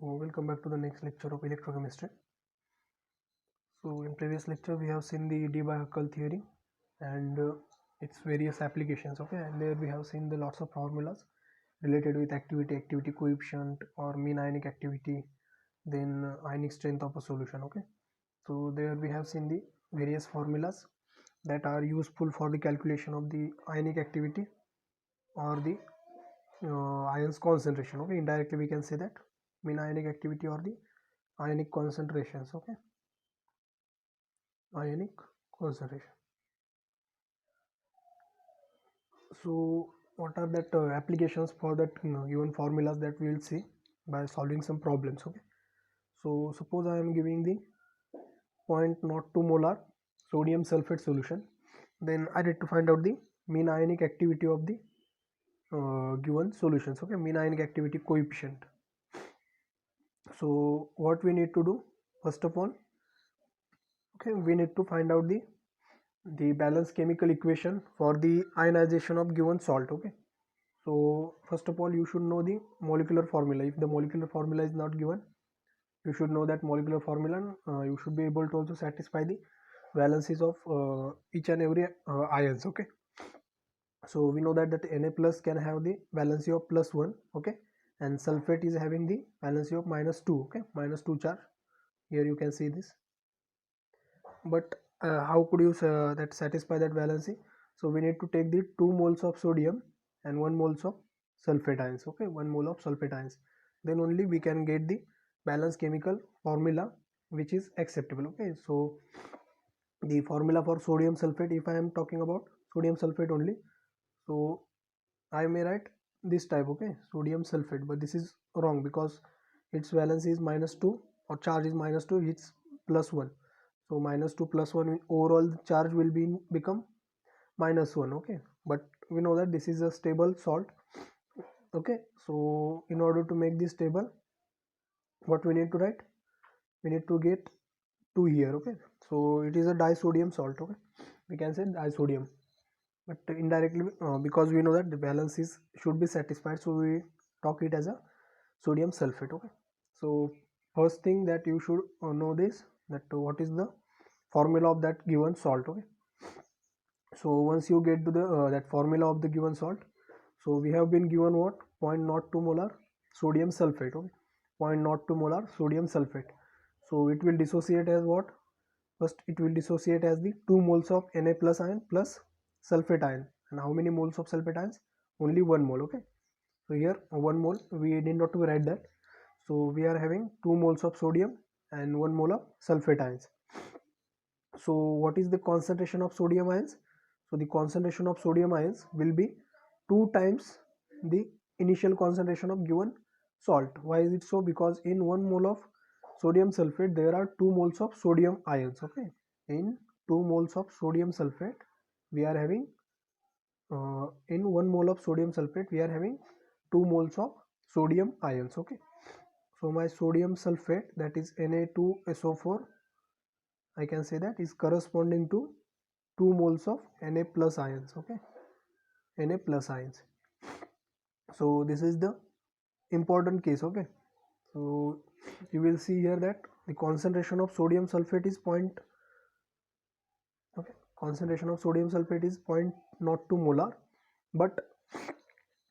Welcome back to the next lecture of electrochemistry. So in previous lecture we have seen the Debye-Huckel theory and its various applications, okay, and there we have seen the lots of formulas related with activity coefficient or mean ionic activity, then ionic strength of a solution, okay. So there we have seen the various formulas that are useful for the calculation of the ionic activity or the ions concentration, okay. Indirectly we can say that mean ionic activity or the ionic concentrations, okay, ionic concentration. So what are that applications for that given formulas that we will see by solving some problems, okay. So suppose I am giving the 0.02 molar sodium sulfate solution, then I need to find out the mean ionic activity of the given solutions, okay, mean ionic activity coefficient. So what we need to do, first of all, okay, we need to find out the balanced chemical equation for the ionization of given salt, okay. So first of all you should know the molecular formula. If the molecular formula is not given, you should know that molecular formula. You should be able to also satisfy the valencies of each and every ions, okay. So we know that Na plus can have the valency of +1, okay, and sulfate is having the valency of -2, okay, -2 charge. Here you can see this. But how could you that satisfy that valency? So we need to take the 2 moles of sodium and 1 moles of sulfate ions, okay, 1 mole of sulfate ions, then only we can get the balanced chemical formula which is acceptable, okay. So the formula for sodium sulfate, if I am talking about sodium sulfate only, so I may write this type, okay, sodium sulfate, but this is wrong because its valence is -2 or charge is -2, it's +1. So -2 +1, overall the charge will become -1, okay. But we know that this is a stable salt, okay. So in order to make this stable, what we need to write, we need to get 2 here, okay. So it is a disodium salt, okay, we can say disodium, but indirectly because we know that the balance is should be satisfied, so we talk it as a sodium sulfate, okay. So first thing that you should know this, that what is the formula of that given salt, okay. So once you get to the that formula of the given salt, so we have been given what, 0.02 molar sodium sulfate, okay, 0.02 molar sodium sulfate. So it will dissociate as what, first it will dissociate as the 2 moles of Na plus ion plus sulfate ion. And how many moles of sulfate ions? Only 1 mole, okay. So here 1 mole, we need not to write that. So we are having 2 moles of sodium and 1 mole of sulfate ions. So what is the concentration of sodium ions? So the concentration of sodium ions will be 2 times the initial concentration of given salt. Why is it so? Because in 1 mole of sodium sulfate there are 2 moles of sodium ions, okay. In 2 moles of sodium sulfate we are having in 1 mole of sodium sulfate we are having 2 moles of sodium ions, okay. So my sodium sulfate, that is Na2SO4, I can say that is corresponding to 2 moles of Na plus ions, okay, Na plus ions. So this is the important case, okay. So you will see here that the concentration of sodium sulfate is concentration of sodium sulfate is 0.02 molar, but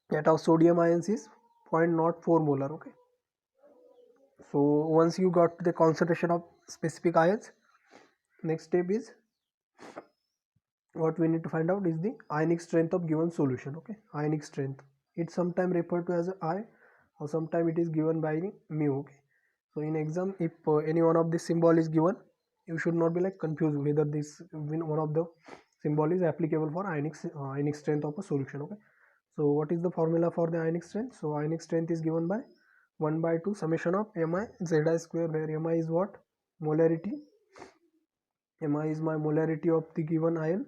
that of sodium ions is 0.04 molar, okay. So once you got the concentration of specific ions, next step is what we need to find out is the ionic strength of given solution, okay. Ionic strength, it's sometimes referred to as I, or sometimes it is given by the mu, okay. So in exam, if any one of this symbol is given, you should not be like confused whether this one of the symbol is applicable for ionic strength of a solution, okay. So what is the formula for the ionic strength? So ionic strength is given by 1 by 2 summation of mi zi square, where mi is what, molarity. Mi is my molarity of the given ion,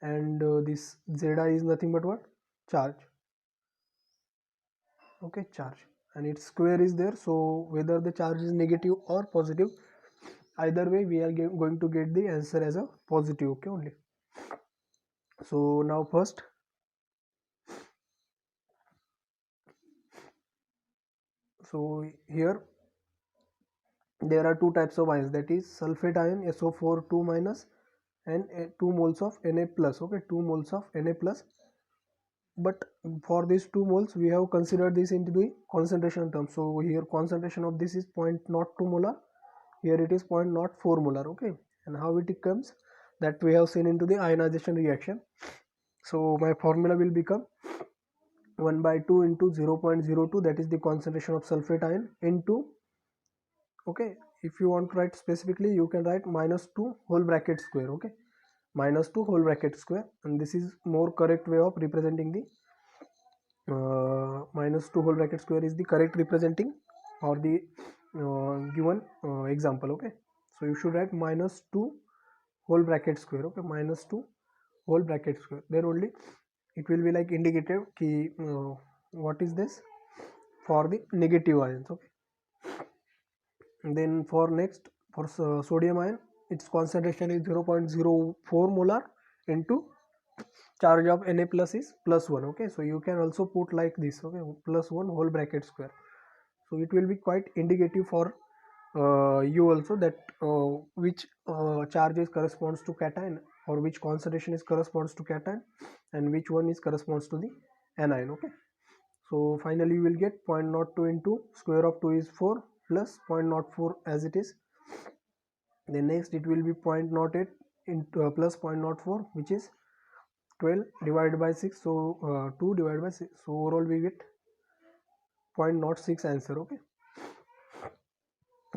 and this zi is nothing but what, charge, okay, charge, and its square is there. So whether the charge is negative or positive, either way we are going to get the answer as a positive, okay, only. So now first So here there are two types of ions, that is sulfate ion SO4 2 minus and 2 moles of Na plus. Okay, 2 moles of Na plus. But for these 2 moles we have considered this into the concentration term. So here concentration of this is 0.02 molar, here it is 0.04 molar. Okay, and how it comes, that we have seen into the ionization reaction. So my formula will become 1 by 2 into 0.02, that is the concentration of sulfate ion, into, okay, if you want to write specifically you can write minus 2 whole bracket square. Okay, minus 2 whole bracket square, and this is more correct way of representing the minus 2 whole bracket square is the correct representing or the given example. Okay, so you should write minus 2 whole bracket square. Okay, minus 2 whole bracket square, then only it will be like indicative key what is this for the negative ions. Okay, and then for next, for sodium ion, its concentration is 0.04 molar into charge of Na plus is +1. Okay, so you can also put like this. Okay, +1 whole bracket square, so it will be quite indicative for you also, that which charges corresponds to cation, or which concentration is corresponds to cation, and which one is corresponds to the anion. Okay, so finally you will get 0.02 into square of 2 is 4 plus 0.04 as it is. Then next it will be 0.08 into plus 0.04, which is 12 divided by 6, so 2 divided by 6, so overall we get 0.06 answer. Okay,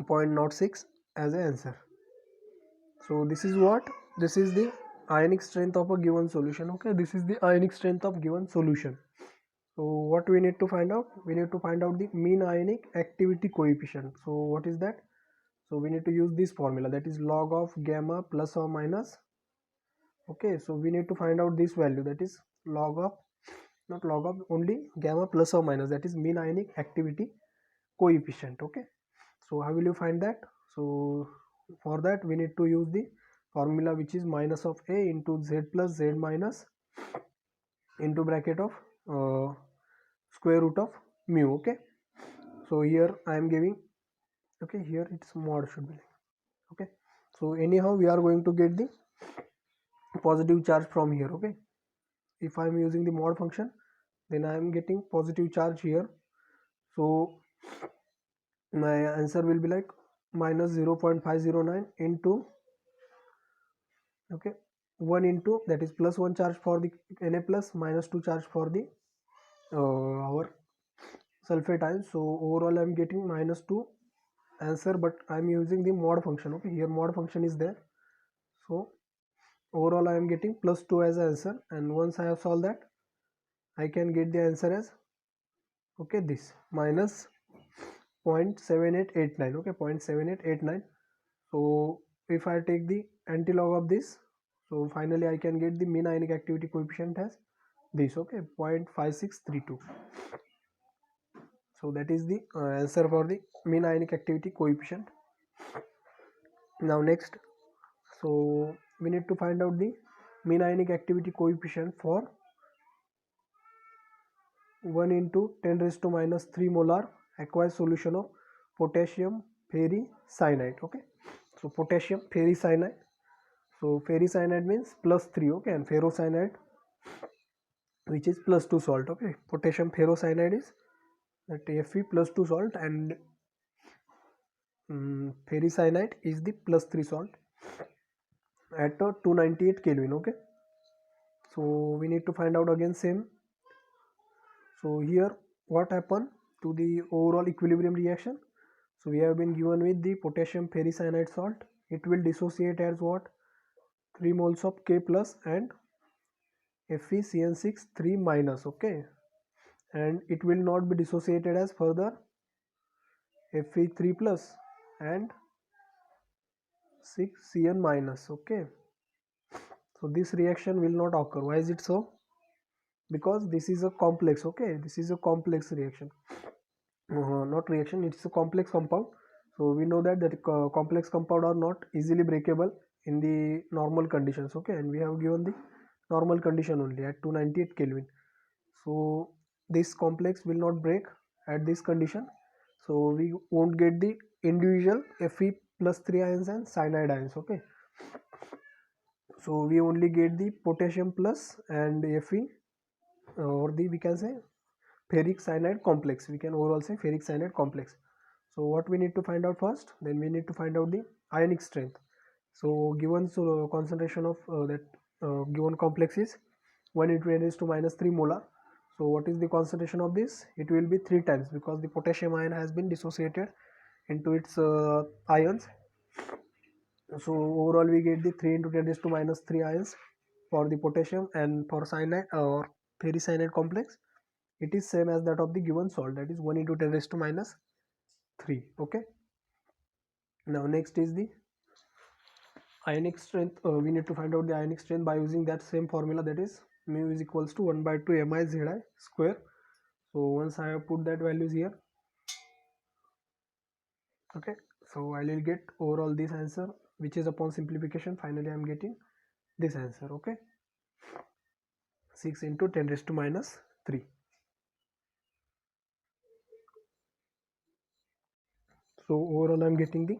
0.06 as an answer. So this is what, this is the ionic strength of a given solution. Okay, this is the ionic strength of given solution. So what we need to find out, we need to find out the mean ionic activity coefficient. So what is that? So we need to use this formula, that is log of gamma plus or minus. Okay, so we need to find out this value, that is log of, not log of, only gamma plus or minus, that is mean ionic activity coefficient. Okay, so how will you find that? So for that we need to use the formula, which is minus of A into Z plus Z minus into bracket of square root of mu. Okay, so here I am giving, okay, here it's mod should be like, okay, so anyhow we are going to get the positive charge from here. Okay, if I am using the mod function, then I am getting positive charge here, so my answer will be like minus 0.509 into, okay, 1 into, that is plus 1 charge for the Na plus, minus 2 charge for the our sulfate ion. So overall I am getting minus 2 answer, but I am using the mod function. Okay, here mod function is there, so overall I am getting plus 2 as answer, and once I have solved that I can get the answer as, okay, this minus 0.7889. Okay, 0.7889. So if I take the antilog of this, so finally I can get the mean ionic activity coefficient as this. Okay, 0.5632. so that is the answer for the mean ionic activity coefficient. Now next, so we need to find out the mean ionic activity coefficient for 1 into 10 raised to minus 3 molar aqueous solution of potassium ferricyanide. Okay, so potassium ferricyanide, so ferricyanide means +3. Okay, and ferrocyanide, which is +2 salt. Okay, potassium ferrocyanide is that Fe +2 salt, and ferricyanide is the +3 salt at 298 Kelvin. Okay, so we need to find out again same. So here what happened to the overall equilibrium reaction? So we have been given with the potassium ferricyanide salt, it will dissociate as what, 3 moles of K plus and FeCN6 3 minus. Okay, and it will not be dissociated as further Fe3 plus and 6Cn minus. Okay, so this reaction will not occur. Why is it so? Because this is a complex. Okay, this is a complex reaction, not reaction, it's a complex compound. So we know that complex compound are not easily breakable in the normal conditions. Okay, and we have given the normal condition only at 298 Kelvin. So this complex will not break at this condition, so we won't get the individual Fe plus 3 ions and cyanide ions. Okay, so we only get the potassium plus and Fe, or the, we can say, ferric cyanide complex. We can overall say ferric cyanide complex. So what we need to find out first, then we need to find out the ionic strength. So given concentration of that given complex is 1 into 10 raised to minus 3 molar. So what is the concentration of this? It will be 3 times, because the potassium ion has been dissociated into its ions. So overall we get the 3 into 10 raised to minus 3 ions for the potassium, and for cyanide or ferricyanide complex it is same as that of the given salt, that is 1 into 10 raised to minus 3. Okay, now next is the ionic strength. We need to find out the ionic strength by using that same formula, that is mu is equals to 1 by 2 mi zi square. So once I have put that values here, okay, so I will get overall this answer, which is upon simplification finally I am getting this answer. Okay, 6 into 10 raised to minus 3. So overall I am getting the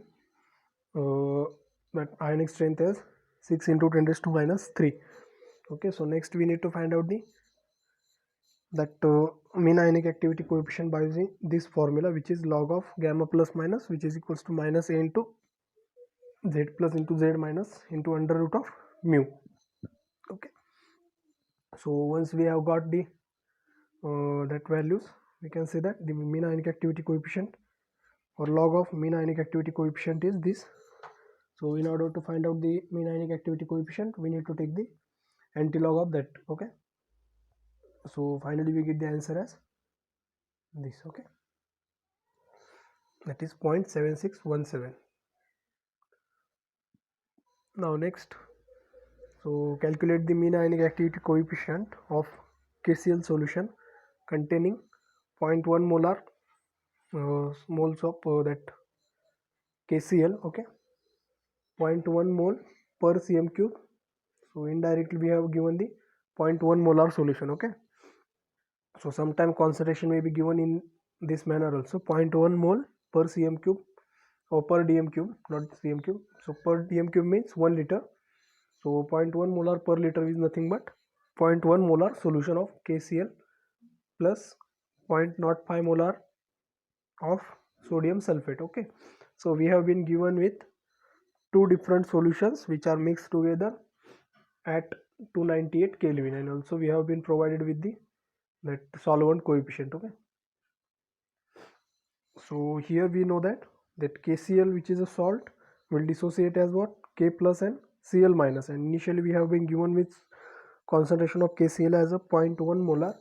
that ionic strength is 6 into 10 raised to minus 3. Okay, so next we need to find out the mean ionic activity coefficient by using this formula, which is log of gamma plus minus, which is equals to minus a into z plus into z minus into under root of mu. Okay, so once we have got the that values, we can say that the mean ionic activity coefficient or log of mean ionic activity coefficient is this. So in order to find out the mean ionic activity coefficient, we need to take the antilog of that. Okay, so finally we get the answer as this. Okay, that is 0.7617. Now next, so calculate the mean ionic activity coefficient of KCl solution containing 0.1 molar moles of that KCl. Okay, 0.1 mole per cm cube. So indirectly we have given the 0.1 molar solution. Okay, so sometime concentration may be given in this manner also, 0.1 mole per cm cube or per dm cube, not cm cube. So per dm cube means 1 liter. So 0.1 molar per liter is nothing but 0.1 molar solution of KCl plus 0.05 molar of sodium sulfate. Okay, so we have been given with two different solutions which are mixed together at 298 Kelvin, and also we have been provided with the that solvent coefficient. Okay, so here we know that KCl, which is a salt, will dissociate as what? K plus and Cl minus, and initially we have been given with concentration of KCl as a 0.1 molar.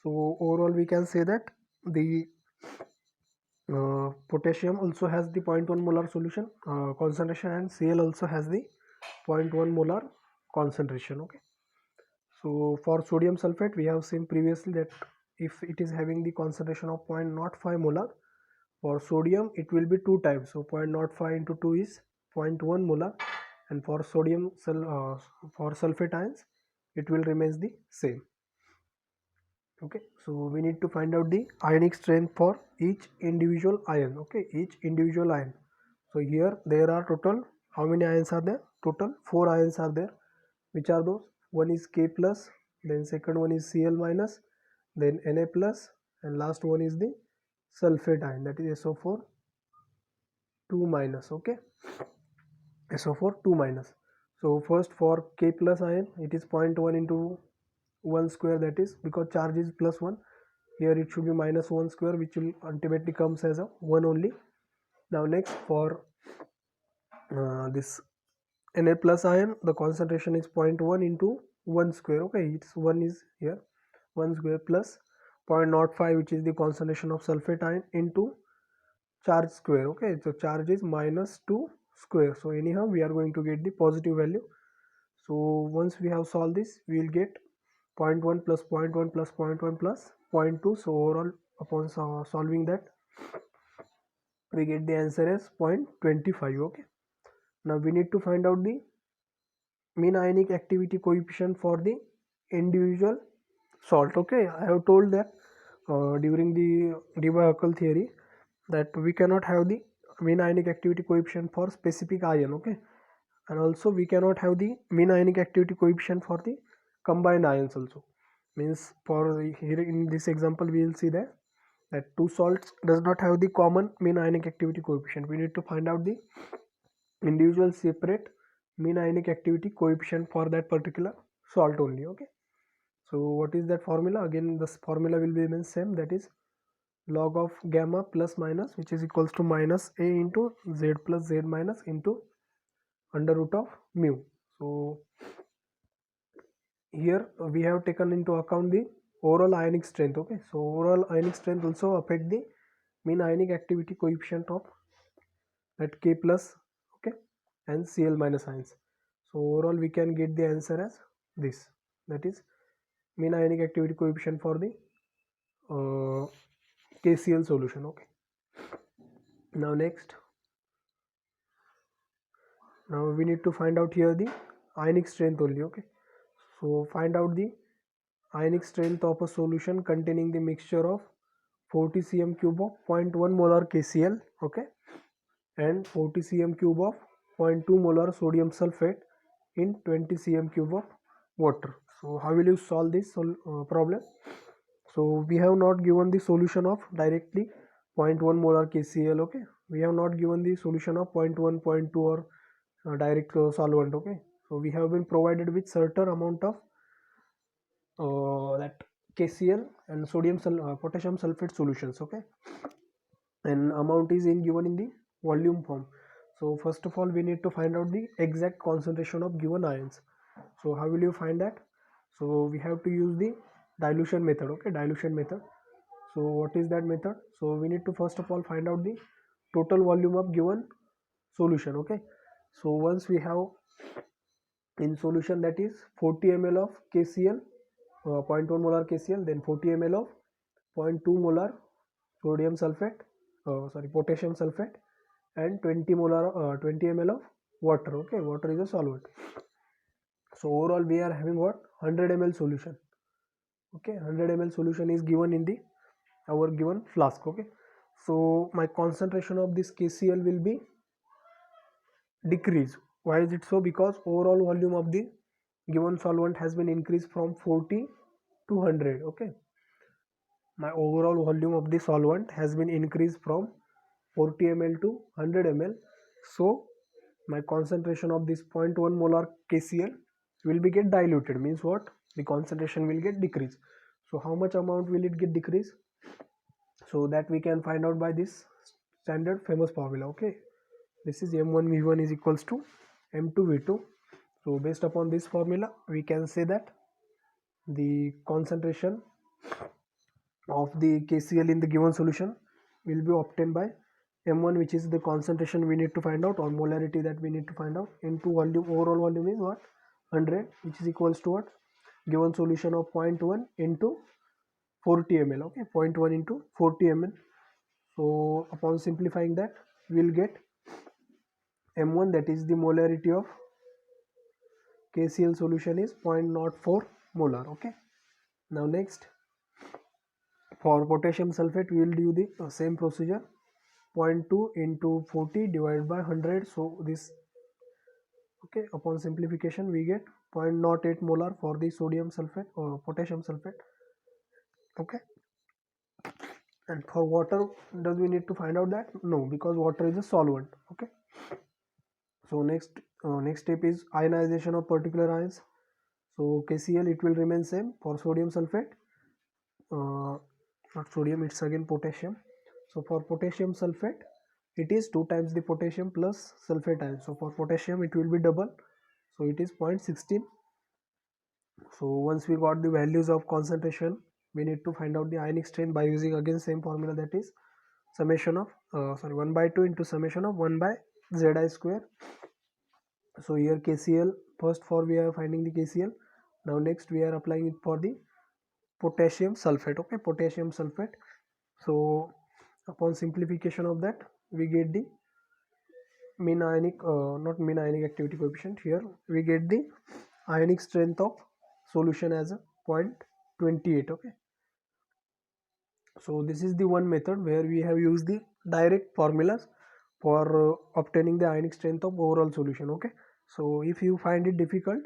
So overall we can say that the potassium also has the 0.1 molar solution concentration, and Cl also has the 0.1 molar concentration. Okay, so for sodium sulfate we have seen previously that if it is having the concentration of 0.05 molar, for sodium it will be 2 times, so 0.05 into 2 is 0.1 molar, and for sodium for sulfate ions it will remains the same. Okay, so we need to find out the ionic strength for each individual ion. Okay, each individual ion. So here there are total, how many ions are there? Total 4 ions are there. Which are those? One is K plus, then second one is Cl minus, then Na plus, and last one is the sulfate ion, that is SO4 2 minus. Okay, SO4 2 minus. So first for K plus ion, it is 0.1 into 1 square, that is because charge is plus 1. Here it should be minus 1 square, which will ultimately comes as a 1 only. Now next for this Na plus ion, the concentration is 0.1 into 1 square. Okay, it's 1 is here, 1 square plus 0.05, which is the concentration of sulfate ion, into charge square. Okay, so charge is minus 2 square. So anyhow we are going to get the positive value. So once we have solved this, we will get 0.1 plus 0.1 plus 0.1 plus 0.2. So overall upon solving that, we get the answer as 0.25. Okay, now we need to find out the mean ionic activity coefficient for the individual salt. Okay, I have told that during the Debye-Huckel theory, that we cannot have the mean ionic activity coefficient for specific ion, okay, and also we cannot have the mean ionic activity coefficient for the combined ions also. Means for here in this example we will see that two salts does not have the common mean ionic activity coefficient. We need to find out the individual separate mean ionic activity coefficient for that particular salt only, okay. So what is that formula? Again this formula will be same, that is log of gamma plus minus, which is equals to minus a into z plus z minus into under root of mu. So here we have taken into account the overall ionic strength, okay. So overall ionic strength also affect the mean ionic activity coefficient of that K plus, okay, and Cl minus ions. So overall we can get the answer as this, that is mean ionic activity coefficient for the KCl solution, okay. Now we need to find out here the ionic strength only, okay. So find out the ionic strength of a solution containing the mixture of 40 cm cube of 0.1 molar KCl, okay, and 40 cm cube of 0.2 molar sodium sulfate in 20 cm cube of water. So how will you solve this problem? So we have not given the solution of directly 0.1 molar KCl, okay. We have not given the solution of 0.1, 0.2 or direct solvent, okay. So we have been provided with certain amount of that KCl and potassium sulfate solutions, okay, and amount is given in the volume form. So first of all we need to find out the exact concentration of given ions. So how will you find that? So we have to use the dilution method, okay, dilution method. So what is that method? So we need to first of all find out the total volume of given solution, okay. So once we have in solution, that is 40 ml of KCl, 0.1 molar KCl, then 40 ml of 0.2 molar sodium sulfate, potassium sulfate, and 20 ml of water, okay. Water is a solvent. So overall we are having what, 100 ml solution, okay. 100 ml solution is given in the our given flask, okay. So my concentration of this KCl will be decrease. Why is it so? Because overall volume of the given solvent has been increased from 40 to 100, okay. My overall volume of the solvent has been increased from 40 ml to 100 ml. So my concentration of this 0.1 molar KCl will be get diluted, means what, the concentration will get decreased. So how much amount will it get decreased? So that we can find out by this standard famous formula, okay. This is m1 v1 is equals to m2 v2. So based upon this formula we can say that the concentration of the KCl in the given solution will be obtained by m1, which is the concentration we need to find out, or molarity that we need to find out, into volume. Overall volume is what, 100, which is equals to what, given solution of 0.1 into 40 ml, okay, 0.1 into 40 ml. So upon simplifying that we will get m1, that is the molarity of KCl solution is 0.04 molar, okay. Now next, for potassium sulfate we will do the same procedure, 0.2 into 40 divided by 100. So this, okay, upon simplification we get 0.08 molar for the sodium sulfate or potassium sulfate, okay. And for water, does we need to find out that? No, because water is a solvent, okay. So next step is ionization of particular ions. So KCl, it will remain same. For sodium sulfate, not sodium, it's again potassium. So for potassium sulfate, it is 2 times the potassium plus sulfate ion. So for potassium it will be double, so it is 0.16. So once we got the values of concentration, we need to find out the ionic strength by using again same formula, that is summation of 1 by 2 into summation of 1 by Zi square. So here KCl, first for we are finding the KCl. Now next we are applying it for the potassium sulfate, okay, potassium sulfate. So upon simplification of that we get the mean ionic, not mean ionic activity coefficient, here we get the ionic strength of solution as a 0.28, okay. So this is the one method where we have used the direct formulas for obtaining the ionic strength of overall solution. Okay, so if you find it difficult,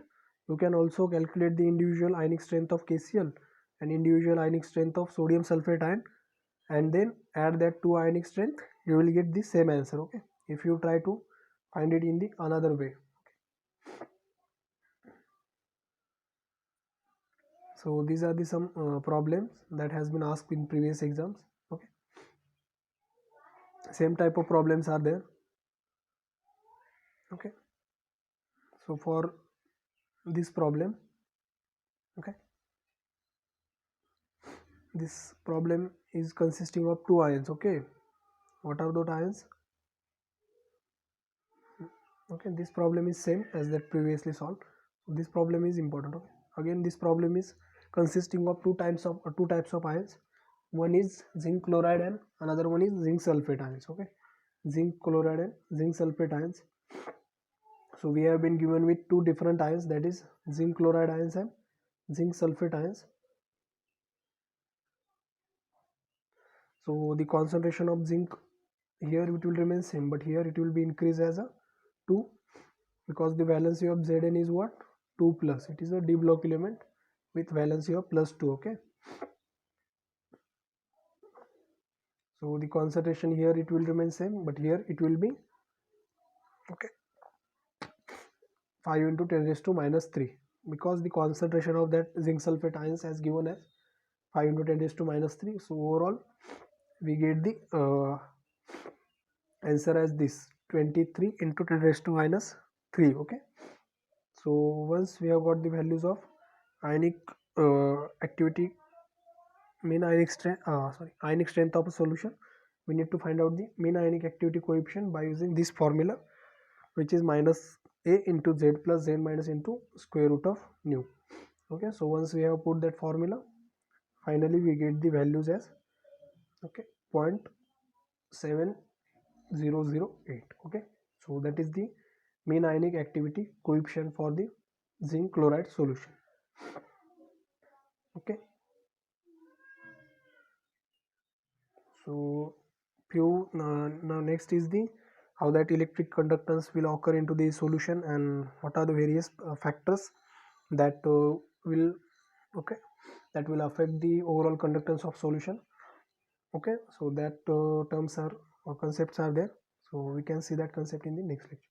you can also calculate the individual ionic strength of KCl and individual ionic strength of sodium sulfate ion, and then add that to ionic strength, you will get the same answer. Okay, if you try to find it in the another way. So these are the some problems that has been asked in previous exams. Okay, same type of problems are there. Okay, so for this problem, okay, this problem is consisting of two ions. Okay, what are those ions? Okay, this problem is same as that previously solved. This problem is important. Okay, again this problem is consisting of two types of ions. One is zinc chloride and another one is zinc sulfate ions. Okay, zinc chloride and zinc sulfate ions. So we have been given with two different ions, that is zinc chloride ions and zinc sulfate ions. So the concentration of zinc here it will remain same, but here it will be increased as a 2, because the valency of Zn is what, 2 plus. It is a d block element with valency of plus 2. Okay, so the concentration here it will remain same, but here it will be, okay, 5 into 10 raised to minus 3, because the concentration of that zinc sulfate ions has given as 5 into 10 raised to minus 3. So overall we get the answer as this 23 into 10 raised to minus 3. Okay, so once we have got the values of ionic activity, mean ionic strength ionic strength of a solution, we need to find out the mean ionic activity coefficient by using this formula, which is minus a into z plus z minus into square root of nu. Okay, so once we have put that formula, finally we get the values as, okay, 0.7008. Okay, so that is the mean ionic activity coefficient for the zinc chloride solution. Okay, so now next is the how that electric conductance will occur into the solution, and what are the various factors that will, okay, that will affect the overall conductance of solution. Okay, so that terms are or concepts are there, so we can see that concept in the next lecture.